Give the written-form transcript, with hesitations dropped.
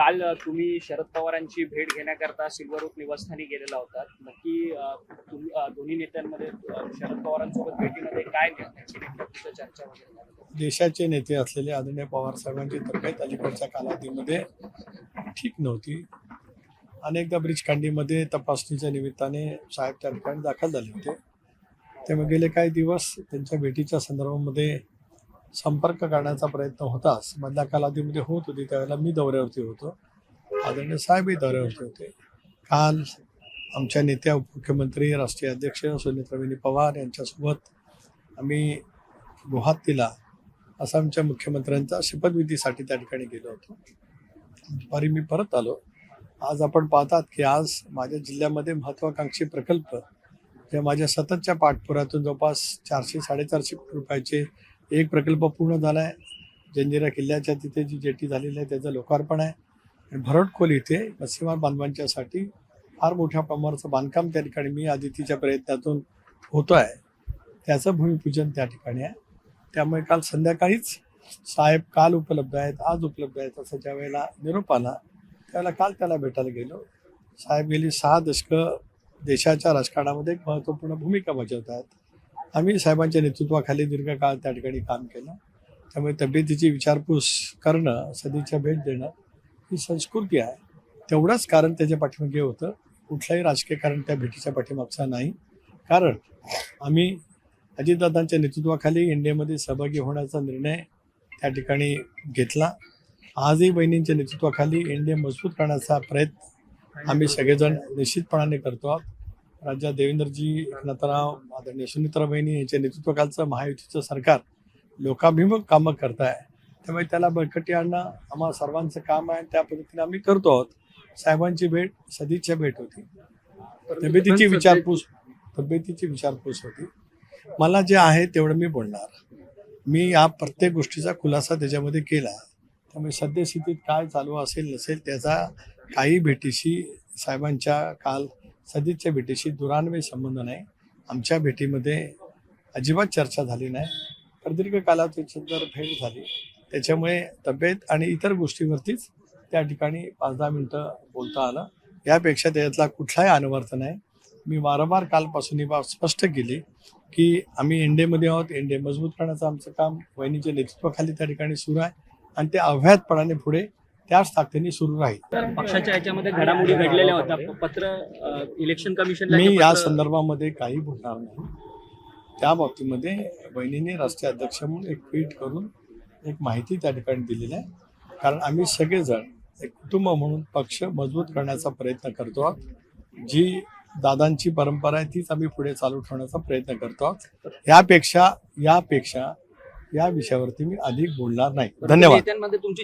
काल तुम्ही शरद पवारांची भेट घेण्याकरता सिल्वरवूड निवासस्थानी गेलेला होता. नक्की तुम्ही दोन्ही नेत्यांमध्ये शरद पवारांसोबत भेटीमध्ये काय नेमकी चर्चा वगैरे झाली? देशाचे नेते असलेले आदरणीय पवार साहेबांची तब्येत अलीकडच्या कालावधीमध्ये ठीक नव्हती. अनेकदा ब्रिजखंडीमध्ये तपासणीच्या निमित्ताने साहेब त्या ठिकाणी दाखल झाले होते. त्यामुळे गेले काही दिवस त्यांच्या भेटीच्या संदर्भामध्ये संपर्क करण्याचा प्रयत्न होताच. मधल्या कालावधीमध्ये होत होती, त्यावेळेला मी दौऱ्यावरती होतो, आदरणीय साहेबही दौऱ्यावरती होते. काल आमच्या नेत्या उपमुख्यमंत्री राष्ट्रीय अध्यक्ष सुनेत्राताई पवार यांच्यासोबत आम्ही गुवाहाटीला आसामच्या मुख्यमंत्र्यांचा शपथविधीसाठी त्या ठिकाणी गेलो होतो. दुपारी मी परत आलो. आज आपण पाहतात की आज माझ्या जिल्ह्यामध्ये महत्त्वाकांक्षी प्रकल्प जे माझ्या सततच्या पाठपुरातून जवळपास 400-450 कोटी रुपयाचे एक प्रकल्प पूर्ण झाला आहे. जंजिरा किल्ल्याच्या तिथे जी जेटी झालेली आहे त्याचं लोकार्पण आहे. आणि भरडखोल इथे मच्छीमार बांधवांच्यासाठी फार मोठ्या प्रमाणाचं बांधकाम त्या ठिकाणी मी आदितीच्या प्रयत्नातून होतो आहे, त्याचं भूमिपूजन त्या ठिकाणी आहे. त्यामुळे काल संध्याकाळीच साहेब काल उपलब्ध आहेत, आज उपलब्ध आहेत असं ज्या वेळेला निरोप आला त्यावेळेला काल त्याला भेटायला गेलो. साहेब गेली 6 दशकं देशाच्या राजकारणामध्ये एक महत्त्वपूर्ण भूमिका बजावत आहेत. आम्ही साहेबांच्या नेतृत्वाखाली दीर्घकाळ त्या ठिकाणी काम केलं. त्यामुळे तब्येतीची विचारपूस करणं, सदिच्छा भेट देणं ही संस्कृती आहे. तेवढंच कारण त्याच्या पाठीमागे होतं. कुठलंही राजकीय कारण त्या भेटीच्या पाठीमागचं नाही. कारण आम्ही अजितदादांच्या नेतृत्वाखाली इंडियामध्ये सहभागी होण्याचा निर्णय त्या ठिकाणी घेतला. आजही बहिणींच्या नेतृत्वाखाली इंडिया मजबूत करण्याचा प्रयत्न आम्ही सगळेजण निश्चितपणाने करतो आहोत. राज्यात देवेंद्रजी, एकनाथराव, आदरणीय सुनेत्रा बहिणी यांच्या नेतृत्वाखालचं महायुतीचं सरकार लोकाभिमुख कामं करत आहे. त्यामुळे त्याला बळकटी आणणं आम्हा सर्वांचं काम आहे. त्या पद्धतीने आम्ही करतो आहोत. साहेबांची भेट सदिच्छा भेट होती. तब्येतीची विचारपूस होती. मला जे आहे तेवढं मी बोलणार. मी या प्रत्येक गोष्टीचा खुलासा त्याच्यामध्ये केला. त्यामुळे सद्यस्थितीत काय चालू असेल नसेल त्याचा काही भेटीशी साहेबांच्या काल सदिच्छा भेटीशी दुरान्वयी संबंध नाही. आमच्या भेटीमध्ये अजिबात चर्चा झाली नाही. प्रदीर्घ कालावधीची जर भेट झाली त्याच्यामुळे तब्येत आणि इतर गोष्टीवरतीच त्या ठिकाणी 5-10 मिनटं बोलता आलं. यापेक्षा त्याच्यातला कुठलाही अनवर्थ नाही. मी वारंवार कालपासून ही बाब स्पष्ट केली की आम्ही इंडियामध्ये आहोत. इंडिया मजबूत करण्याचं आमचं काम वहिनीच्या नेतृत्वाखाली त्या ठिकाणी सुरू आहे आणि ते अव्याहतपणाने पुढे त्याच ताकदीने सुरू राहील. पक्षाच्या याच्यामध्ये घडामोडी घडलेल्या होत्या. पत्र इलेक्शन कमिशनला मी या संदर्भामध्ये काही बोलणार नाही. त्या बाबतीमध्ये बहिणीने राष्ट्रीय अध्यक्ष म्हणून एक ट्विट करून एक माहिती त्या ठिकाणी दिलेली आहे. कारण आम्ही सगळेजण एक कुटुंब म्हणून पक्ष मजबूत करण्याचा प्रयत्न करतो आहोत. जी दादांची परंपरा आहे तीच आम्ही पुढे चालू ठेवण्याचा प्रयत्न करतो आहोत. यापेक्षा या विषयावरती मी अधिक बोलणार नाही. धन्यवाद. नेत्यांमध्ये तुमची